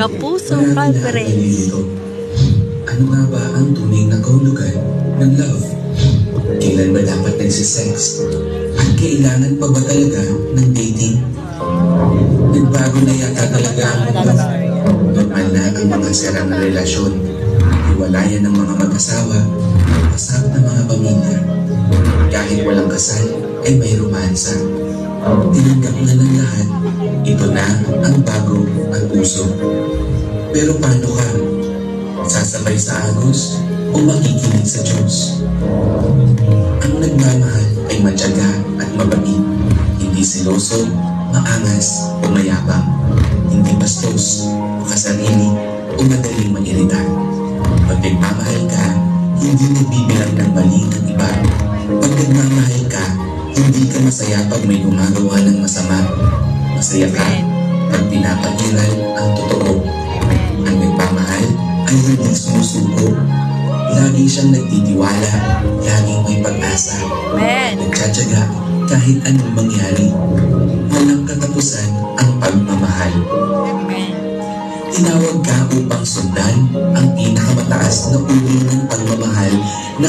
Kapuso Marami na ang Conference. nalilito. Ano nga ba ang tunay na kahulugan ng love? Kailan ba dapat nagsisex? At kailangan pa ba talaga ng dating? Nagbago na yata talaga ang mundo. Normal na ang mga sira na relasyon. Hiwalayan ng mga mag-asawa, kasap ng mga pamilya. Kahit walang kasal, ay may romansa. Tinanggap na ng lahat, ito na ang bago at puso. Pero paano ka? Sasabay sa agos o makikinig sa Diyos? Ang nagmamahal ay matyaga at mabait. Hindi siloso, maangas o mayabang. Hindi bastos, makasarili o madaling mairita. Pag nagmamahal ka, hindi nagbibilang ng mali ng iba. Pag nagmamahal ka, hindi ka masaya pag may gumagawa ng masama. Masaya ka pag pinapagilan ang totoo. Ang nagmamahal ay hindi sumusuko. Lagi siyang nagtitiwala, laging may pag-asa. Nagtsatsaga kahit anong mangyari. Walang katapusan ang pagmamahal. Tinawag ka upang sundan ang pinakamataas na uri ng pagmamahal na